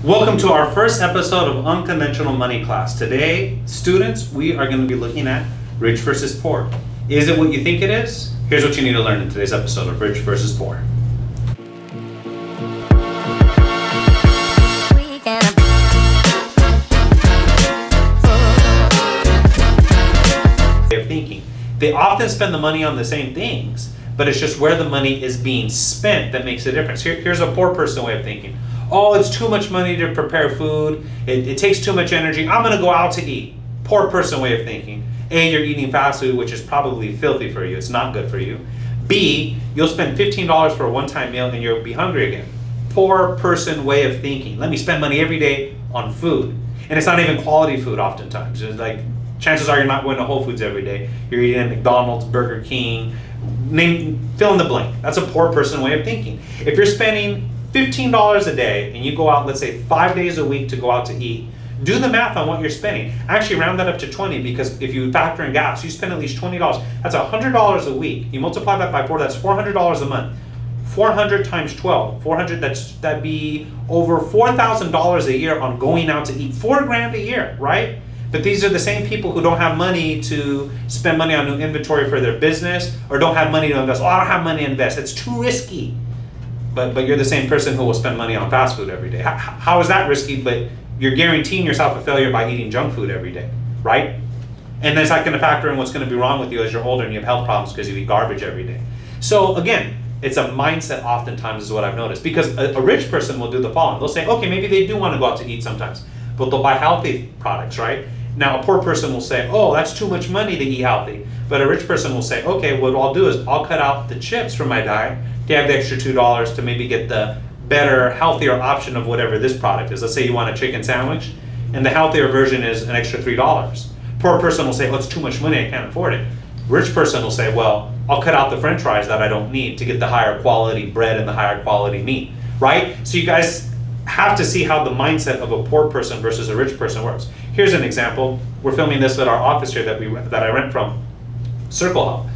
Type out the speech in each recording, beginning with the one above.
Welcome to our first episode of Unconventional Money Class. Today, students, we are going to be looking at rich versus poor. Is it what you think it is? Here's what you need to learn in today's episode of Rich versus Poor. Way of thinking. They often spend the money on the same things, but it's just where the money is being spent that makes a difference. Here's a poor person way of thinking. Oh, it's too much money to prepare food. It takes too much energy. I'm going to go out to eat. Poor person way of thinking. A, you're eating fast food, which is probably filthy for you. It's not good for you. B, you'll spend $15 for a one-time meal and you'll be hungry again. Poor person way of thinking. Let me spend money every day on food. And it's not even quality food oftentimes. It's like, chances are you're not going to Whole Foods every day. You're eating at McDonald's, Burger King, fill in the blank. That's a poor person way of thinking. If you're spending $15 a day and you go out, let's say 5 days a week to go out to eat, do the math on what you're spending. Actually round that up to 20, because if you factor in gas, you spend at least $20. That's $100 a week. You multiply that by 4, that's $400 a month. 400 times 12, 400, that'd be over $4,000 a year on going out to eat. $4,000 a year, right? But these are the same people who don't have money to spend money on new inventory for their business, or don't have money to invest. Oh, I don't have money to invest. It's too risky. But you're the same person who will spend money on fast food every day. How is that risky? But you're guaranteeing yourself a failure by eating junk food every day, right? And that's not going to factor in what's going to be wrong with you as you're older and you have health problems because you eat garbage every day. So again, it's a mindset oftentimes is what I've noticed. Because a rich person will do the following. They'll say, okay, maybe they do want to go out to eat sometimes, but they'll buy healthy products, right? Now, a poor person will say, oh, that's too much money to eat healthy. But a rich person will say, okay, what I'll do is I'll cut out the chips from my diet to have the extra $2 to maybe get the better, healthier option of whatever this product is. Let's say you want a chicken sandwich, and the healthier version is an extra $3. Poor person will say, oh, it's too much money, I can't afford it. Rich person will say, well, I'll cut out the french fries that I don't need to get the higher quality bread and the higher quality meat, right? So you guys have to see how the mindset of a poor person versus a rich person works. Here's an example. We're filming this at our office here that I rent from, Circle Health.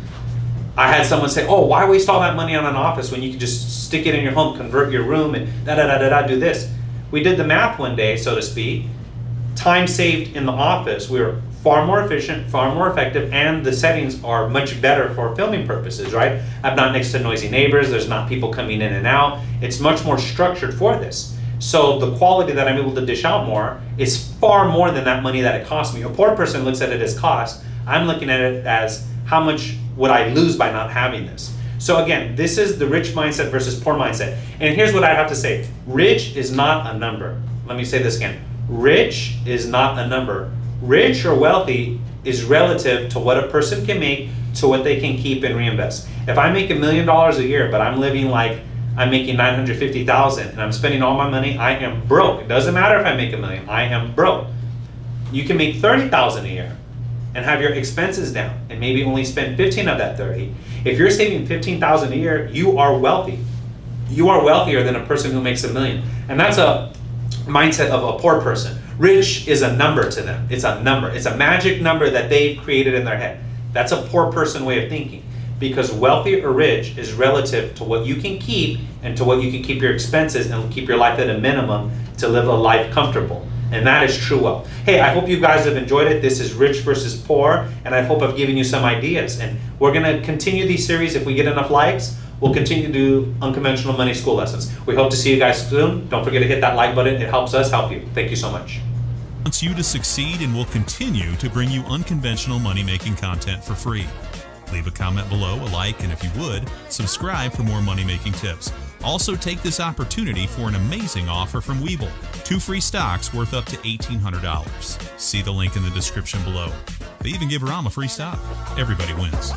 I had someone say, oh, why waste all that money on an office when you can just stick it in your home, convert your room, and do this. We did the math one day, so to speak. Time saved in the office, we were far more efficient, far more effective, and the settings are much better for filming purposes, right? I'm not next to noisy neighbors, there's not people coming in and out. It's much more structured for this. So the quality that I'm able to dish out more is far more than that money that it cost me. A poor person looks at it as cost. I'm looking at it as how much would I lose by not having this. So again, this is the rich mindset versus poor mindset. And here's what I have to say. Rich is not a number. Let me say this again. Rich is not a number. Rich or wealthy is relative to what a person can make to what they can keep and reinvest. If I make $1 million a year, but I'm living like I'm making $950,000 and I'm spending all my money, I am broke. It doesn't matter if I make $1 million, I am broke. You can make $30,000 a year and have your expenses down and maybe only spend 15 of that 30. If you're saving $15,000 a year, you are wealthy. You are wealthier than a person who makes $1 million. And that's a mindset of a poor person. Rich is a number to them. It's a number. It's a magic number that they've created in their head. That's a poor person way of thinking. Because wealthy or rich is relative to what you can keep and to what you can keep your expenses and keep your life at a minimum to live a life comfortable. And that is true wealth. Hey, I hope you guys have enjoyed it. This is Rich versus Poor, and I hope I've given you some ideas. And we're going to continue these series. If we get enough likes, we'll continue to do unconventional money school lessons. We hope to see you guys soon. Don't forget to hit that like button. It helps us help you. Thank you so much. Wants you to succeed and will continue to bring you unconventional money-making content for free. Leave a comment below, a like, and if you would, subscribe for more money-making tips. Also, take this opportunity for an amazing offer from Webull. 2 free stocks worth up to $1,800. See the link in the description below. They even give Ram a free stock. Everybody wins.